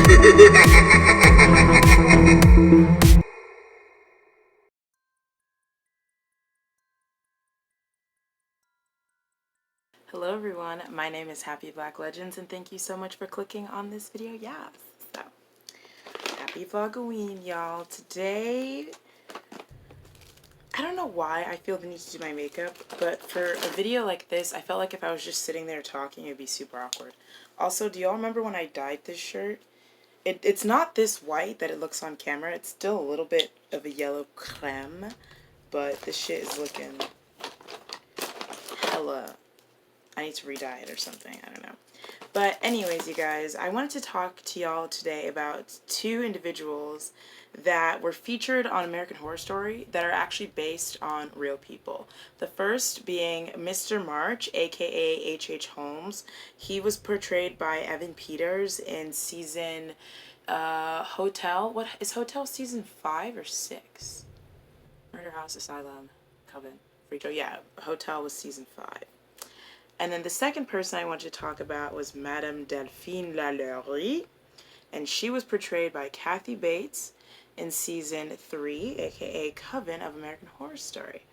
Hello everyone, my name is Happy Black Legends and thank you so much for clicking on this video. Yes, so happy Vlogoween, y'all. Today, I don't know why I feel the need to do my makeup, but for a video like this, I felt like if I was just sitting there talking, it'd be super awkward. Also, do y'all remember when I dyed this shirt? It's not this white that it looks on camera. It's still a little bit of a yellow creme, but this shit is looking hella... I need to re-dye it or something. I don't know. But anyways, you guys, I wanted to talk to y'all today about two individuals that were featured on American Horror Story that are actually based on real people. The first being Mr. March, aka H.H. Holmes. He was portrayed by Evan Peters in season Hotel. What is Hotel season 5 or 6? Murder House, Asylum, Coven, Free Show. Yeah, Hotel was season 5. And then the second person I wanted to talk about was Madame Delphine LaLurie, and she was portrayed by Kathy Bates in season 3, aka Coven of American Horror Story.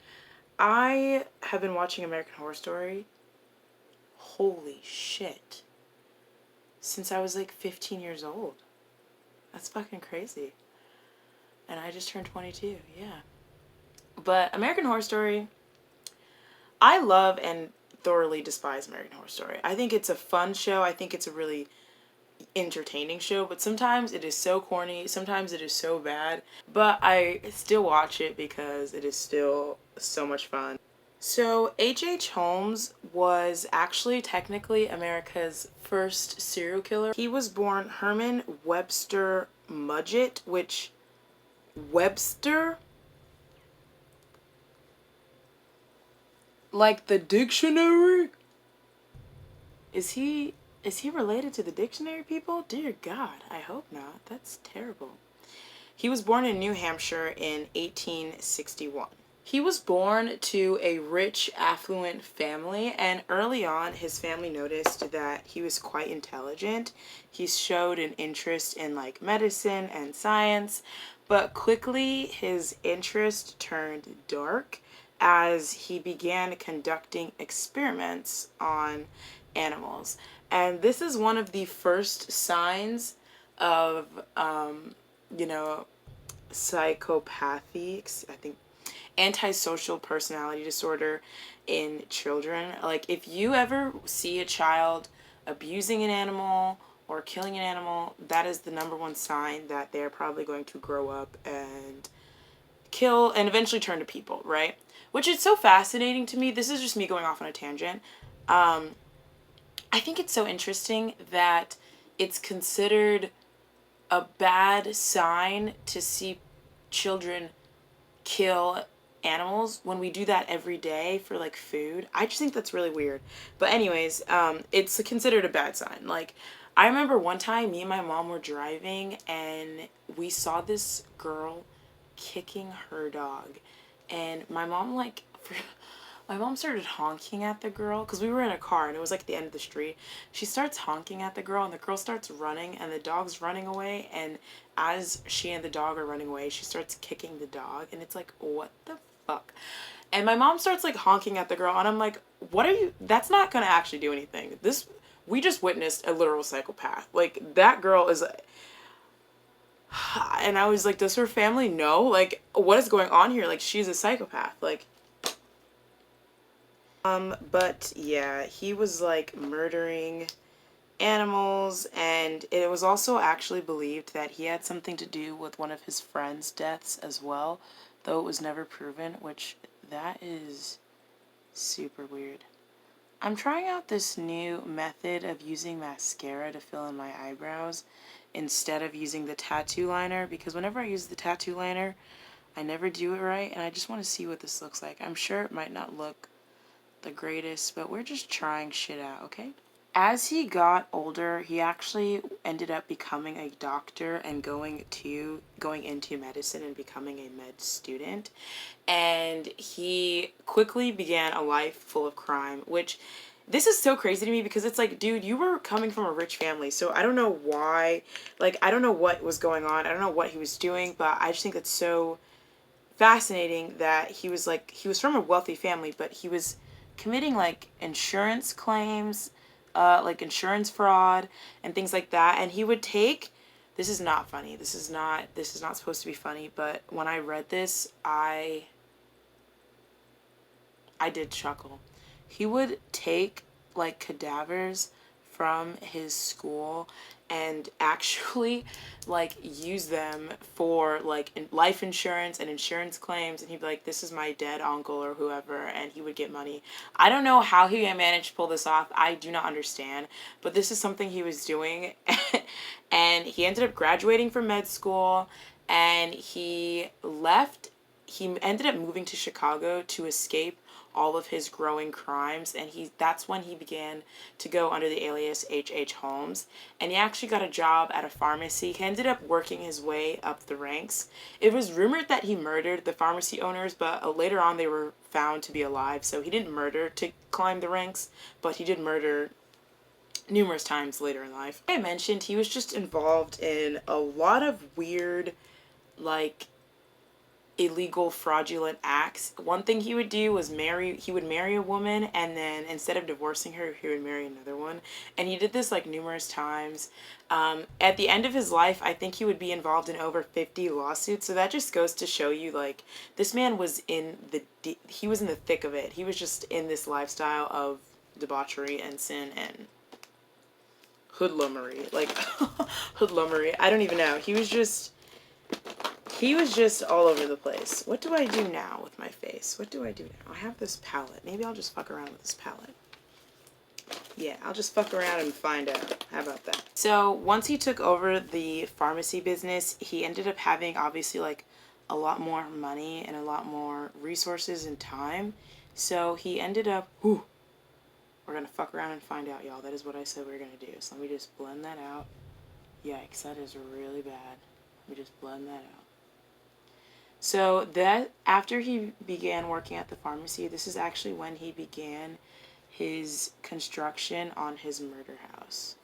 I have been watching American Horror Story, holy shit, since I was like 15 years old. That's fucking crazy. And I just turned 22, yeah. But American Horror Story, I love and thoroughly despise American Horror Story. I think it's a fun show. I think it's a really entertaining show, but sometimes it is so corny. Sometimes it is so bad, but I still watch it because it is still so much fun. So H.H. Holmes was actually technically America's first serial killer. He was born Herman Webster Mudgett, which Webster, like the dictionary? Is he related to the dictionary people? Dear God, I hope not. That's terrible. He was born in New Hampshire in 1861. He was born to a rich, affluent family, and early on his family noticed that he was quite intelligent. He showed an interest in like medicine and science, but quickly his interest turned dark as he began conducting experiments on animals. And this is one of the first signs of, you know, psychopathy, I think, antisocial personality disorder in children. Like, if you ever see a child abusing an animal or killing an animal, that is the #1 sign that they're probably going to grow up and kill and eventually turn to people, right? Which is so fascinating to me. This is just me going off on a tangent. I think it's so interesting that it's considered a bad sign to see children kill animals when we do that every day for like food. I just think that's really weird. But anyways, it's considered a bad sign. Like, I remember one time me and my mom were driving and we saw this girl kicking her dog, and my mom my mom started honking at the girl because we were in a car and it was like the end of the street. She starts honking at the girl and the girl starts running and the dog's running away, and as she and the dog are running away, she starts kicking the dog, and it's like, what the fuck? And my mom starts like honking at the girl and I'm like, what are you, that's not gonna actually do anything. We just witnessed a literal psychopath. Like, that girl is... And I was like, does her family know? Like, what is going on here? Like, she's a psychopath. Like, but yeah, he was like murdering animals, and it was also actually believed that he had something to do with one of his friends' deaths as well, though it was never proven, which that is super weird. I'm trying out this new method of using mascara to fill in my eyebrows instead of using the tattoo liner, because whenever I use the tattoo liner, I never do it right, and I just want to see what this looks like. I'm sure it might not look the greatest, but we're just trying shit out, okay? As he got older, he actually ended up becoming a doctor and going into medicine and becoming a med student. And he quickly began a life full of crime, which this is so crazy to me because it's like, dude, you were coming from a rich family, so I don't know why, like, I don't know what was going on, I don't know what he was doing, but I just think it's so fascinating that he was from a wealthy family, but he was committing like insurance claims, like insurance fraud and things like that, and he would take, this is not funny, this is not supposed to be funny, but when I read this, I did chuckle. He would take like cadavers from his school and actually like use them for like life insurance and insurance claims, and he'd be like, this is my dead uncle or whoever, and he would get money. I don't know how he managed to pull this off. I do not understand, but this is something he was doing. And he ended up graduating from med school, and he ended up moving to Chicago to escape all of his growing crimes, and that's when he began to go under the alias H.H. Holmes, and he actually got a job at a pharmacy. He ended up working his way up the ranks. It was rumored that he murdered the pharmacy owners, but later on they were found to be alive, so he didn't murder to climb the ranks, but he did murder numerous times later in life. Like I mentioned, he was just involved in a lot of weird, like, illegal fraudulent acts. One thing he would do was he would marry a woman, and then instead of divorcing her, he would marry another one, and he did this like numerous times. At the end of his life, I think he would be involved in over 50 lawsuits, so that just goes to show you, like, this man was in the thick of it. He was just in this lifestyle of debauchery and sin and hoodlummery, like hoodlummery, I don't even know. He was just all over the place. What do I do now with my face? What do I do now? I have this palette. Maybe I'll just fuck around with this palette. Yeah, I'll just fuck around and find out. How about that? So once he took over the pharmacy business, he ended up having obviously like a lot more money and a lot more resources and time. So he ended up, we're gonna fuck around and find out, y'all. That is what I said we were gonna do. So let me just blend that out. Yikes, that is really bad. Let me just blend that out. So that after he began working at the pharmacy, this is actually when he began his construction on his murder house.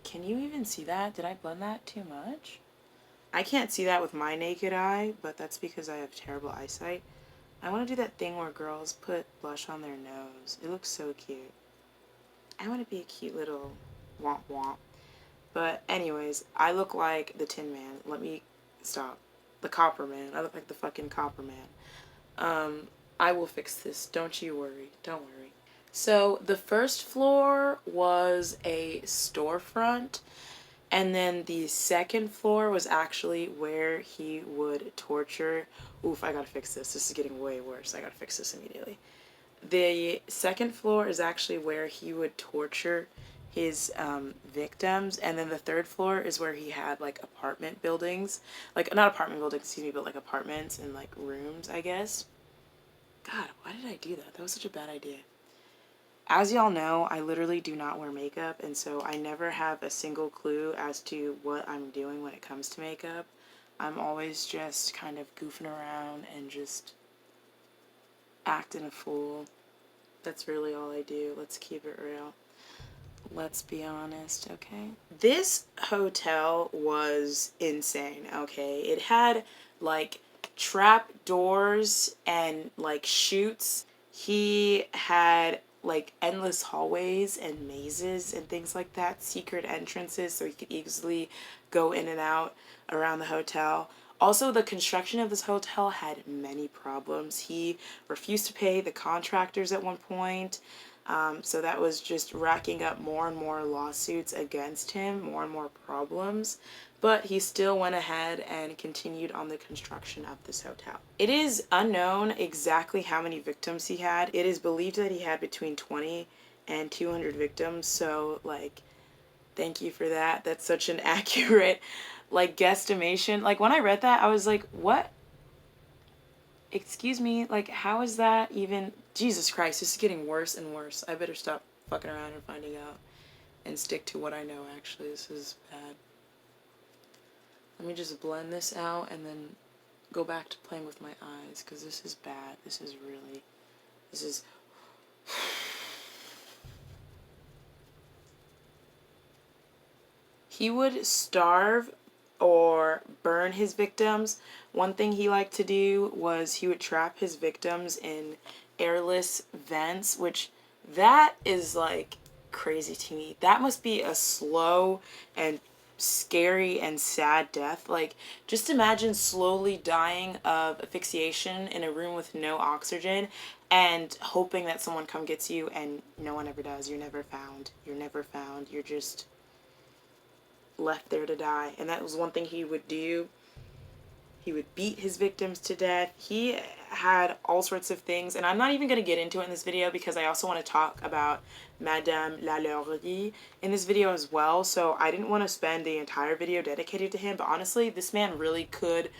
Can you even see that? Did I blend that too much? I can't see that with my naked eye, but that's because I have terrible eyesight. I want to do that thing where girls put blush on their nose. It looks so cute. I want to be a cute little womp womp. But anyways, I look like the Tin Man. Let me stop. The Copper Man. I look like the fucking Copper Man. I will fix this. Don't you worry. Don't worry. So the first floor was a storefront, and then the second floor was actually where he would torture. Oof, I gotta fix this. This is getting way worse. I gotta fix this immediately. The second floor is actually where he would torture his victims, and then the third floor is where he had like apartment buildings, like not apartment buildings, excuse me, but like apartments and like rooms, I guess. God, why did I do that? That was such a bad idea. As y'all know, I literally do not wear makeup, and so I never have a single clue as to what I'm doing when it comes to makeup. I'm always just kind of goofing around and just acting a fool. That's really all I do. Let's keep it real. Let's be honest, okay? This hotel was insane, okay? It had, like, trap doors and, like, chutes. He had, like, endless hallways and mazes and things like that, secret entrances, so he could easily go in and out around the hotel. Also, the construction of this hotel had many problems. He refused to pay the contractors at one point. So that was just racking up more and more lawsuits against him, more and more problems. But he still went ahead and continued on the construction of this hotel. It is unknown exactly how many victims he had. It is believed that he had between 20 and 200 victims. So, like, thank you for that. That's such an accurate, like, guesstimation. Like, when I read that, I was like, what? Excuse me, like, how is that even... Jesus Christ, this is getting worse and worse. I better stop fucking around and finding out and stick to what I know, actually. This is bad. Let me just blend this out and then go back to playing with my eyes, because this is bad. This is really... This is... He would starve or burn his victims. One thing he liked to do was he would trap his victims in airless vents, which that is like crazy to me. That must be a slow and scary and sad death. Like, just imagine slowly dying of asphyxiation in a room with no oxygen and hoping that someone come gets you, and no one ever does. You're never found. You're never found. You're just left there to die. And that was one thing he would do. He would beat his victims to death. He had all sorts of things, and I'm not even going to get into it in this video because I also want to talk about Madame LaLurie in this video as well. So I didn't want to spend the entire video dedicated to him, but honestly, this man really could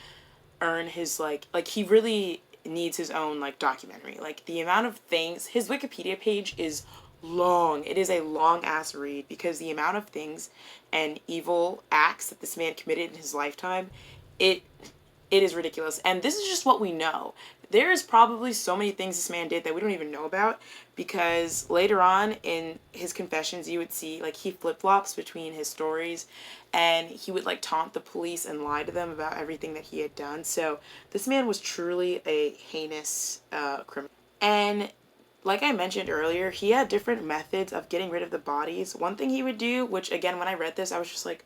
earn his, like he really needs his own, like, documentary. Like, the amount of things, his Wikipedia page is long. It is a long ass read because the amount of things and evil acts that this man committed in his lifetime, it is ridiculous. And this is just what we know. There is probably so many things this man did that we don't even know about, because later on in his confessions you would see, like, he flip-flops between his stories, and he would, like, taunt the police and lie to them about everything that he had done. So this man was truly a heinous criminal. And like I mentioned earlier, he had different methods of getting rid of the bodies. One thing he would do, which again, when I read this, I was just like,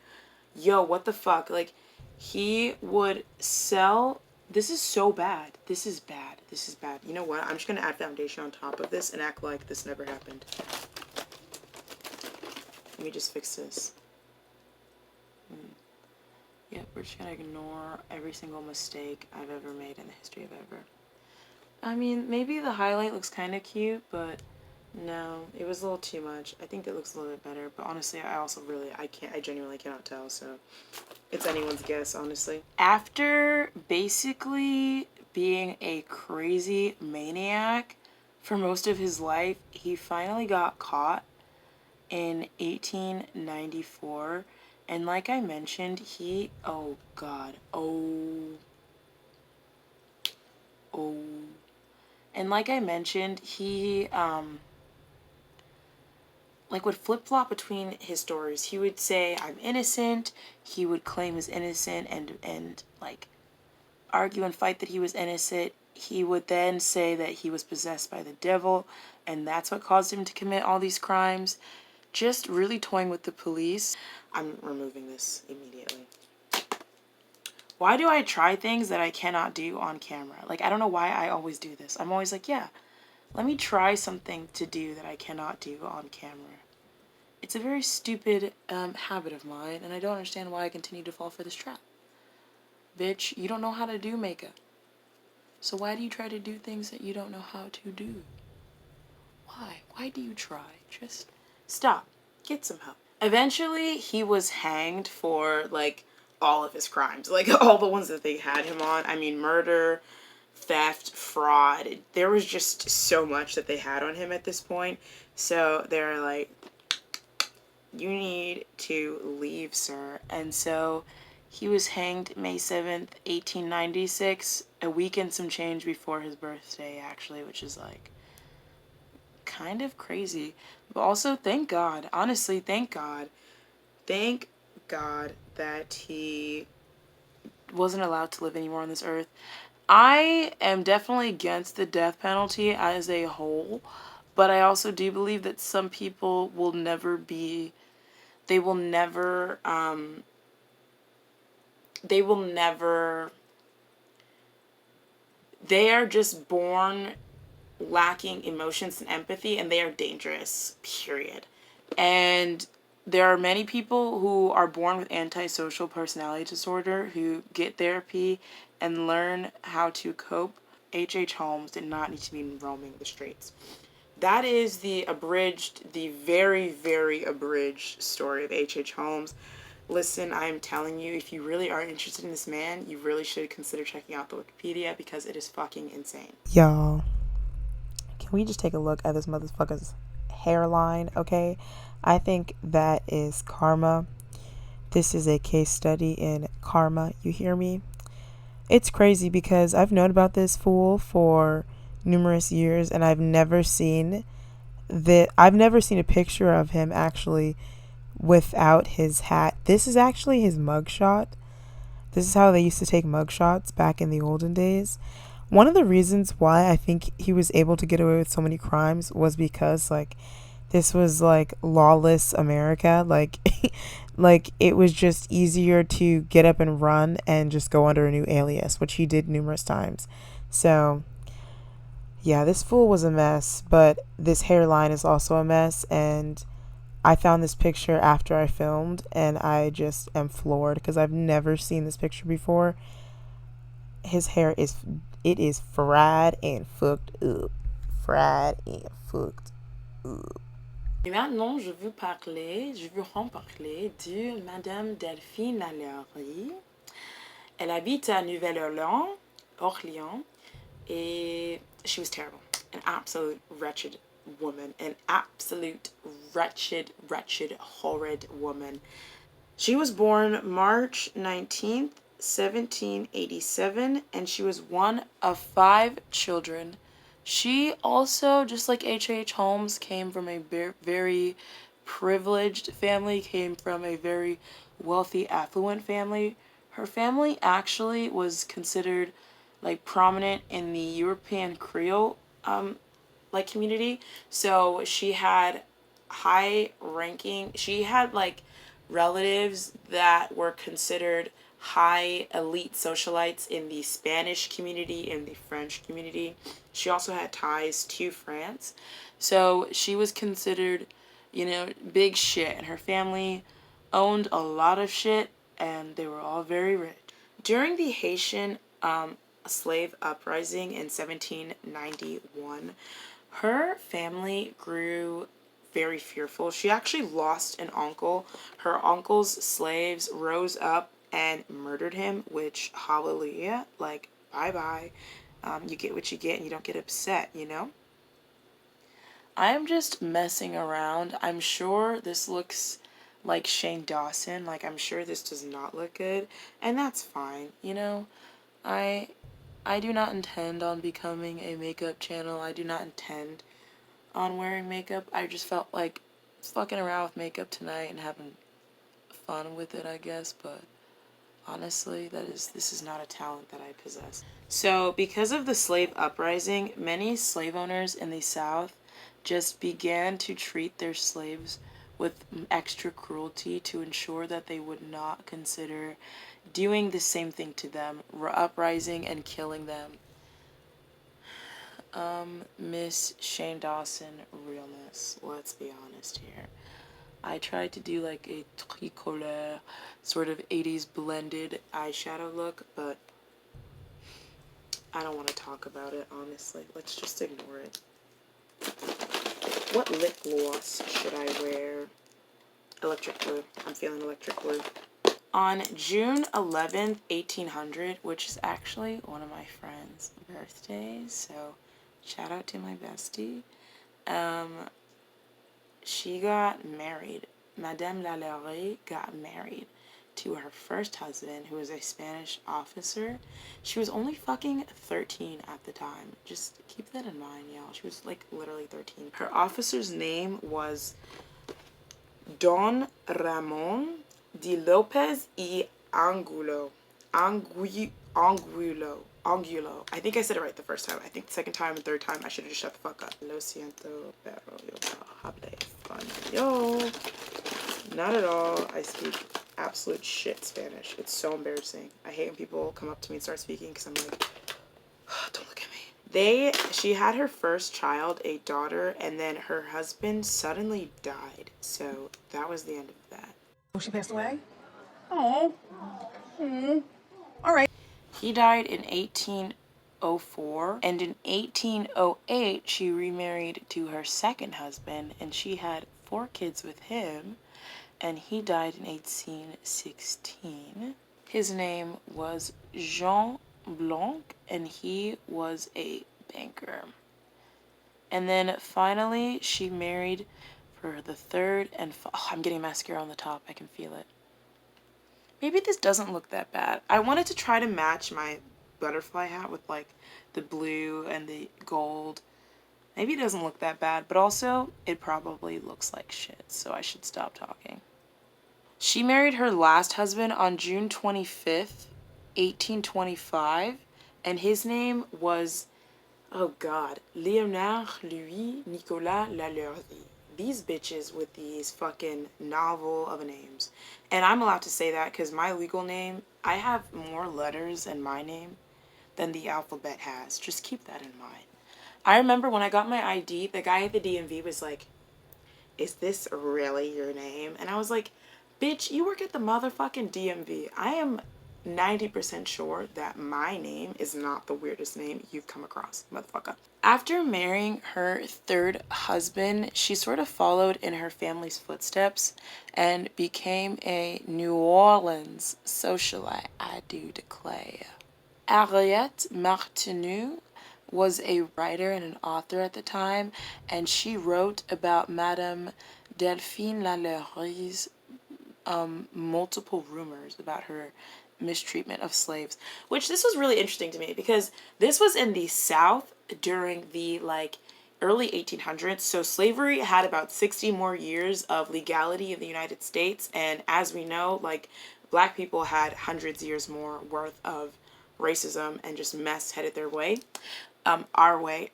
yo, what the fuck? Like, he would sell, this is so bad. This is bad. This is bad. You know what? I'm just going to add foundation on top of this and act like this never happened. Let me just fix this. Yep, we're just going to ignore every single mistake I've ever made in the history of ever. I mean, maybe the highlight looks kind of cute, but no, it was a little too much. I think that looks a little bit better, but honestly, I genuinely cannot tell, so it's anyone's guess, honestly. After basically being a crazy maniac for most of his life, he finally got caught in 1894, and like I mentioned, oh god, and like I mentioned, he, like, would flip-flop between his stories. He would say, I'm innocent. He would claim he's innocent and, like, argue and fight that he was innocent. He would then say that he was possessed by the devil, and that's what caused him to commit all these crimes. Just really toying with the police. I'm removing this immediately. Why do I try things that I cannot do on camera? Like, I don't know why I always do this. I'm always like, yeah, let me try something to do that I cannot do on camera. It's a very stupid habit of mine, and I don't understand why I continue to fall for this trap. Bitch, you don't know how to do makeup. So why do you try to do things that you don't know how to do? Why? Why do you try? Just stop. Get some help. Eventually, he was hanged for, like, all of his crimes, like all the ones that they had him on. I mean, murder, theft, fraud. There was just so much that they had on him at this point. So they're like, you need to leave, sir. And so he was hanged May 7th, 1896, a week and some change before his birthday, actually, which is, like, kind of crazy. But also, thank God. Honestly, thank God. Thank God that he wasn't allowed to live anymore on this earth. I am definitely against the death penalty as a whole, but I also do believe that some people will never be, they are just born lacking emotions and empathy, and they are dangerous, period. And there are many people who are born with antisocial personality disorder who get therapy and learn how to cope. H.H. Holmes did not need to be roaming the streets. That is the very, very abridged story of H.H. Holmes. Listen, I'm telling you, if you really are interested in this man, you really should consider checking out the Wikipedia because it is fucking insane. Y'all, can we just take a look at this motherfucker's hairline, okay? I think that is karma. This is a case study in karma, you hear me? It's crazy because I've known about this fool for numerous years and I've never seen I've never seen a picture of him actually without his hat. This is actually his mugshot. This is how they used to take mugshots back in the olden days. One of the reasons why I think he was able to get away with so many crimes was because like this was like lawless America. Like like it was just easier to get up and run and just go under a new alias, which he did numerous times. So yeah, this fool was a mess, but this hairline is also a mess. And I found this picture after I filmed, and I just am floored because I've never seen this picture before. His hair is fried and fucked up. Fried and fucked up. Et maintenant, je veux en parler de Madame Delphine LaLurie. Elle habite à Orléans, et she was terrible. An absolute wretched woman. An absolute wretched, horrid woman. She was born March 19th, 1787, and she was one of 5 children. She also, just like H.H. Holmes, came from a very privileged family, came from a very wealthy, affluent family. Her family actually was considered like prominent in the European Creole like community. So she had she had like relatives that were considered high elite socialites in the Spanish community, in the French community. She also had ties to France. So she was considered, you know, big shit. And her family owned a lot of shit, and they were all very rich. During the Haitian slave uprising in 1791, her family grew very fearful. She actually lost an uncle. Her uncle's slaves rose up and murdered him, which, hallelujah, like, bye-bye. You get what you get and you don't get upset, you know? I am just messing around. I'm sure this looks like Shane Dawson. Like, I'm sure this does not look good. And that's fine, you know? I do not intend on becoming a makeup channel. I do not intend on wearing makeup. I just felt like fucking around with makeup tonight and having fun with it, I guess, but honestly, this is not a talent that I possess. So, because of the slave uprising, many slave owners in the South just began to treat their slaves with extra cruelty to ensure that they would not consider doing the same thing to them, uprising and killing them. Miss Shane Dawson realness, let's be honest here. I tried to do like a tricolore, sort of 80s blended eyeshadow look, but I don't want to talk about it, honestly. Let's just ignore it. What lip gloss should I wear? Electric blue. I'm feeling electric blue. On June 11th, 1800, which is actually one of my friend's birthdays, so shout out to my bestie. She got married. Madame LaLurie got married to her first husband, who was a Spanish officer. She was only fucking 13 at the time. Just keep that in mind, y'all. She was like literally 13. Her officer's name was Don Ramon de Lopez y Angulo. Angulo. I think I said it right the first time. I think the second time and third time I should have just shut the fuck up. Lo siento, pero yo hable español. Not at all. I speak absolute shit Spanish. It's so embarrassing. I hate when people come up to me and start speaking because I'm like, oh, don't look at me. She had her first child, a daughter, and then her husband suddenly died. So that was the end of that. Oh, she passed away? Oh. All right. He died in 1804, and in 1808 she remarried to her second husband, and she had 4 kids with him, and he died in 1816. His name was Jean Blanc, and he was a banker. And then finally she married for the third and I'm getting mascara on the top. I can feel it. Maybe this doesn't look that bad. I wanted to try to match my butterfly hat with like the blue and the gold Maybe it doesn't look that bad, but also it probably looks like shit, so I should stop talking. She married her last husband on June 25th, 1825, and his name was, oh god, Léonard Louis Nicolas LaLurie. These bitches with these fucking novel of names. And I'm allowed to say that because my legal name, I have more letters in my name than the alphabet has. Just keep that in mind. I remember when I got my ID, the guy at the DMV was like, is this really your name? And I was like, bitch, you work at the motherfucking DMV. I am 90% sure that my name is not the weirdest name you've come across, motherfucker. After marrying her third husband, she sort of followed in her family's footsteps and became a New Orleans socialite, I do declare. Harriet Martineau was a writer and an author at the time, and she wrote about Madame Delphine LaLurie's multiple rumors about her mistreatment of slaves, which this was really interesting to me because this was in the South during the like early 1800s, so slavery had about 60 more years of legality in the United States, and as we know, like, black people had hundreds of years more worth of racism and just mess headed their way, our way.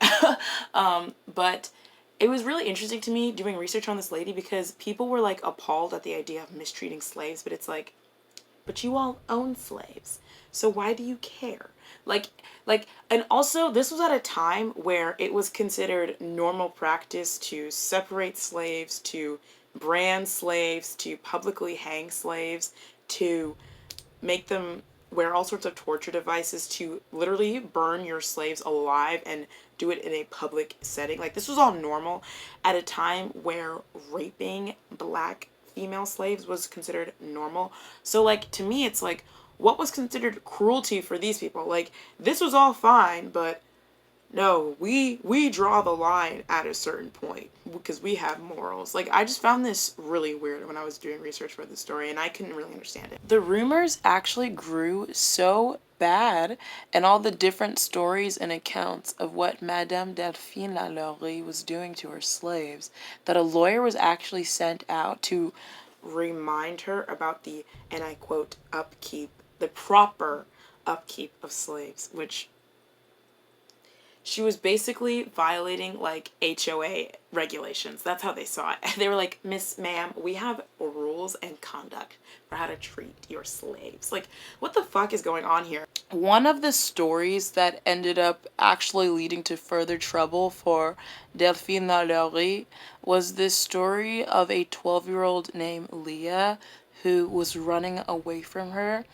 But it was really interesting to me doing research on this lady because people were like appalled at the idea of mistreating slaves, but it's like, but you all own slaves, so why do you care? And also this was at a time where it was considered normal practice to separate slaves, to brand slaves, to publicly hang slaves, to make them wear all sorts of torture devices, to literally burn your slaves alive and do it in a public setting. Like, this was all normal at a time where raping black female slaves was considered normal. So, like, to me, it's like, what was considered cruelty for these people? Like, this was all fine, but no, we draw the line at a certain point because we have morals. Like, I just found this really weird when I was doing research for this story, and I couldn't really understand it. The rumors actually grew so bad, and all the different stories and accounts of what Madame Delphine LaLurie was doing to her slaves, that a lawyer was actually sent out to remind her about the, and I quote, upkeep, the proper upkeep of slaves, which she was basically violating like HOA regulations. That's how they saw it. They were like, Miss Ma'am, we have rules and conduct for how to treat your slaves. Like, what the fuck is going on here? One of the stories that ended up actually leading to further trouble for Delphine LaLurie was this story of a 12-year-old named Leah who was running away from her.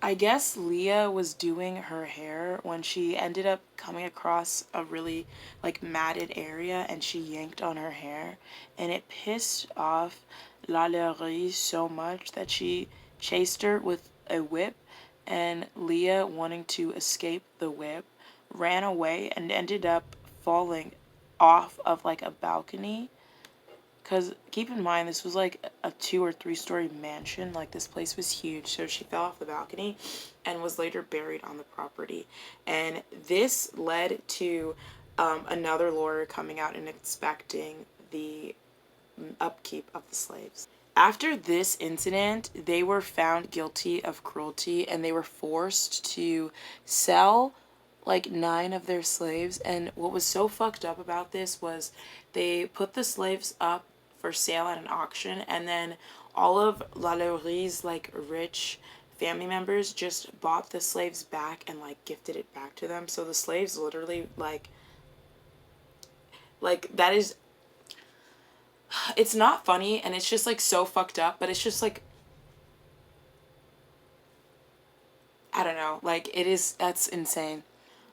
I guess Leah was doing her hair when she ended up coming across a really like matted area, and she yanked on her hair, and it pissed off LaLurie so much that she chased her with a whip, and Leah, wanting to escape the whip, ran away and ended up falling off of like a balcony. Because keep in mind, this was like a 2 or 3 story mansion. Like, this place was huge. So she fell off the balcony and was later buried on the property. And this led to another lawyer coming out and inspecting the upkeep of the slaves. After this incident, they were found guilty of cruelty, and they were forced to sell like 9 of their slaves. And what was so fucked up about this was they put the slaves up for sale at an auction, and then all of LaLurie's like rich family members just bought the slaves back and like gifted it back to them. So the slaves literally like that is, it's not funny, and it's just like so fucked up, but it's just like, I don't know, like, it is, that's insane.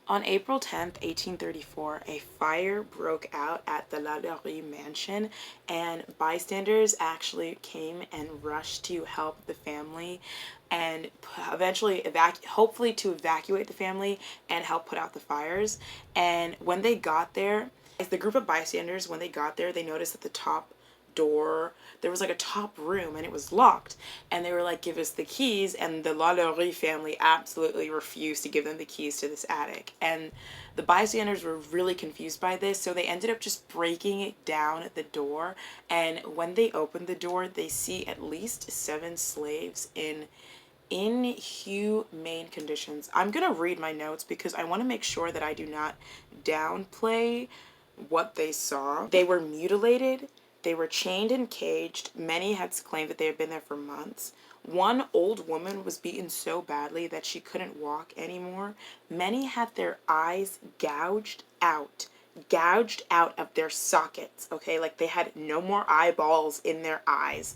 On April 10th, 1834, a fire broke out at the LaLurie mansion, and bystanders actually came and rushed to help the family and eventually hopefully to evacuate the family and help put out the fires. And when they got there, the group of bystanders, when they got there, they noticed that the top door. There was like a top room and it was locked. And they were like, give us the keys. And the LaLurie family absolutely refused to give them the keys to this attic. And the bystanders were really confused by this. So they ended up just breaking it down at the door. And when they opened the door, they see at least 7 slaves in inhumane conditions. I'm gonna read my notes because I want to make sure that I do not downplay what they saw. They were mutilated, they were chained and caged. Many had claimed that they had been there for months. One old woman was beaten so badly that she couldn't walk anymore. Many had their eyes gouged out of their sockets, okay? Like they had no more eyeballs in their eyes.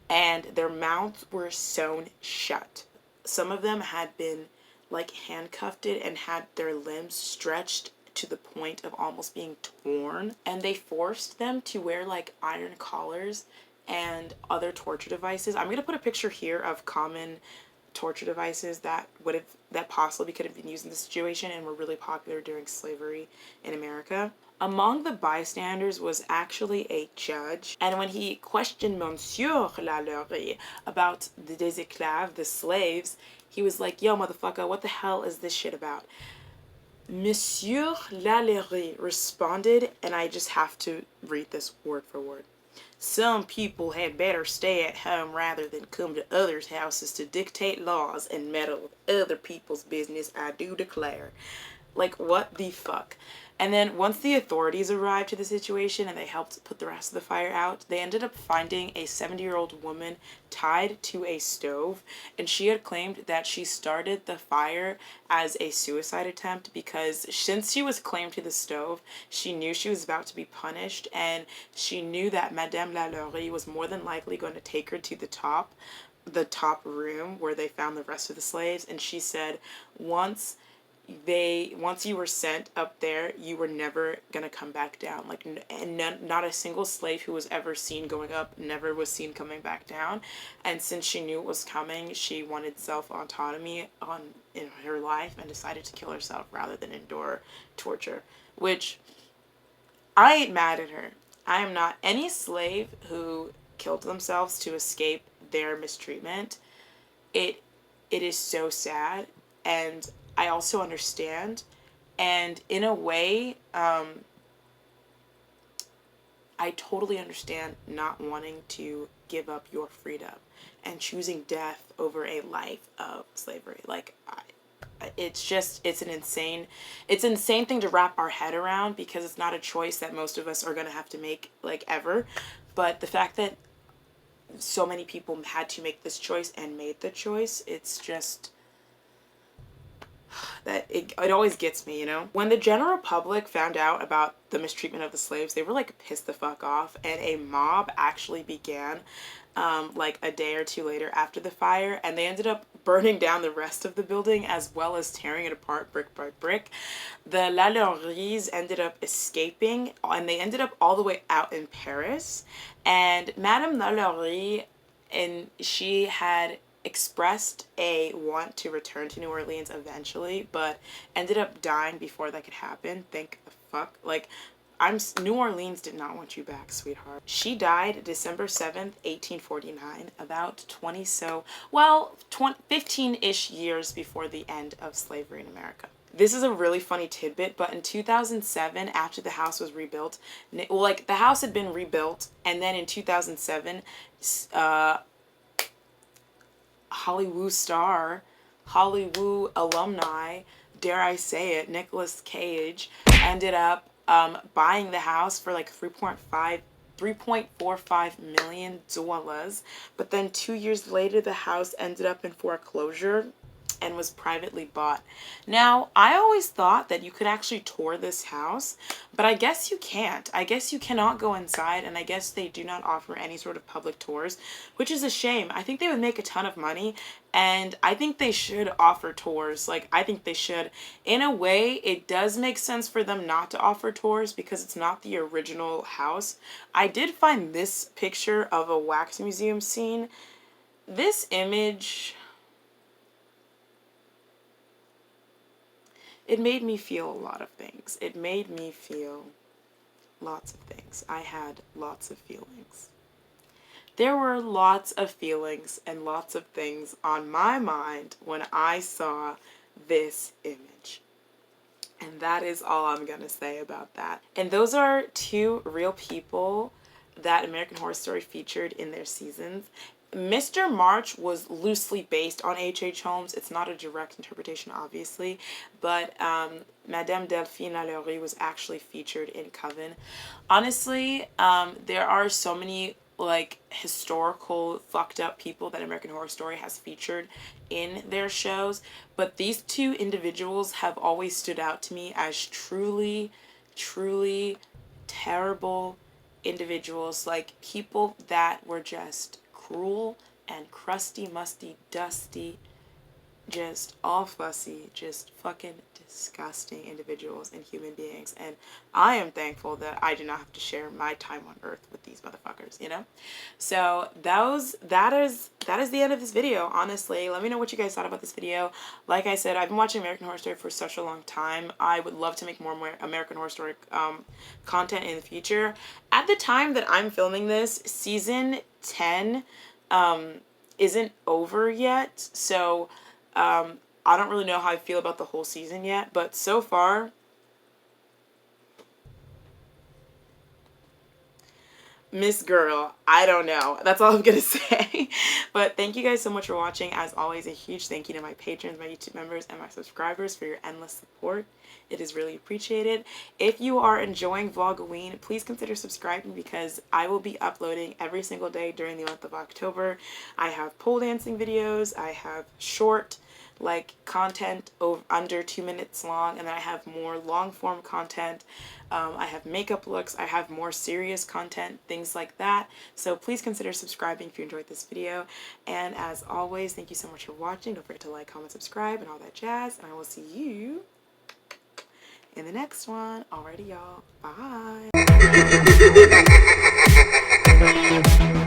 And their mouths were sewn shut. Some of them had been like handcuffed and had their limbs stretched to the point of almost being torn. And they forced them to wear like iron collars and other torture devices. I'm going to put a picture here of common torture devices that possibly could have been used in this situation and were really popular during slavery in America. Among the bystanders was actually a judge, and when he questioned Monsieur LaLurie about the esclaves, the slaves, he was like, yo, motherfucker, what the hell is this shit about? Monsieur LaLurie responded, and I just have to read this word for word. Some people had better stay at home rather than come to others' houses to dictate laws and meddle with other people's business, I do declare. Like, what the fuck? And then once the authorities arrived to the situation and they helped put the rest of the fire out, they ended up finding a 70-year-old woman tied to a stove. And she had claimed that she started the fire as a suicide attempt because since she was claimed to the stove, she knew she was about to be punished. And she knew that Madame LaLurie was more than likely going to take her to the top room where they found the rest of the slaves. And she said, once you were sent up there, you were never gonna come back down. Like, and not a single slave who was ever seen going up never was seen coming back down. And since she knew it was coming, she wanted self-autonomy in her life and decided to kill herself rather than endure torture. Which, I ain't mad at her. I am not. Any slave who killed themselves to escape their mistreatment, it is so sad, and I also understand, and in a way, I totally understand not wanting to give up your freedom and choosing death over a life of slavery. Like, it's an insane thing to wrap our head around because it's not a choice that most of us are going to have to make, like, ever. But the fact that so many people had to make this choice and made the choice, it's just... that it always gets me, you know? When the general public found out about the mistreatment of the slaves, they were like pissed the fuck off, and a mob actually began like a day or two later after the fire, and they ended up burning down the rest of the building as well as tearing it apart brick by brick. The LaLuries ended up escaping, and they ended up all the way out in Paris, and Madame LaLurie, and she had expressed a want to return to New Orleans eventually, but ended up dying before that could happen. Thank the fuck. Like, New Orleans did not want you back, sweetheart. She died December 7th, 1849, about 15-ish years before the end of slavery in America. This is a really funny tidbit, but in 2007, after the house was rebuilt, well, like, the house had been rebuilt, and then in 2007, Hollywood star, Hollywood alumni, dare I say it, Nicolas Cage, ended up buying the house for like $3.45 million. But then 2 years later, the house ended up in foreclosure and was privately bought. Now, I always thought that you could actually tour this house, but I guess you can't. I guess you cannot go inside, and I guess they do not offer any sort of public tours, which is a shame. I think they would make a ton of money, and I think they should offer tours. Like, I think they should. In a way, it does make sense for them not to offer tours because it's not the original house. I did find this picture of a wax museum scene. This image... it made me feel a lot of things. It made me feel lots of things. I had lots of feelings. there were lots of feelings and lots of things on my mind when I saw this image. And that is all I'm going to say about that. And those are two real people that American Horror Story featured in their seasons. Mr. March was loosely based on H.H. Holmes. It's not a direct interpretation, obviously, but Madame Delphine LaLurie was actually featured in Coven. Honestly, there are so many like historical fucked up people that American Horror Story has featured in their shows, but these two individuals have always stood out to me as truly terrible individuals, like people that were just cruel and crusty, musty, dusty, just all fussy, just fucking disgusting individuals and human beings. And I am thankful that I do not have to share my time on earth with these motherfuckers, you know? So that is the end of this video, honestly. Let me know what you guys thought about this video. Like I said, I've been watching American Horror Story for such a long time. I would love to make more American Horror Story content in the future. At the time that I'm filming this, season 10 isn't over yet, so I don't really know how I feel about the whole season yet, but so far, Miss Girl, I don't know. That's all I'm going to say. But thank you guys so much for watching. As always, a huge thank you to my patrons, my YouTube members, and my subscribers for your endless support. It is really appreciated. If you are enjoying Vlogoween, please consider subscribing because I will be uploading every single day during the month of October. I have pole dancing videos. I have short like content under 2 minutes long, and then I have more long form content. I have makeup looks, I have more serious content, things like that. So please consider subscribing if you enjoyed this video. And as always, thank you so much for watching. Don't forget to like, comment, subscribe, and all that jazz. And I will see you in the next one. Alrighty, y'all. Bye.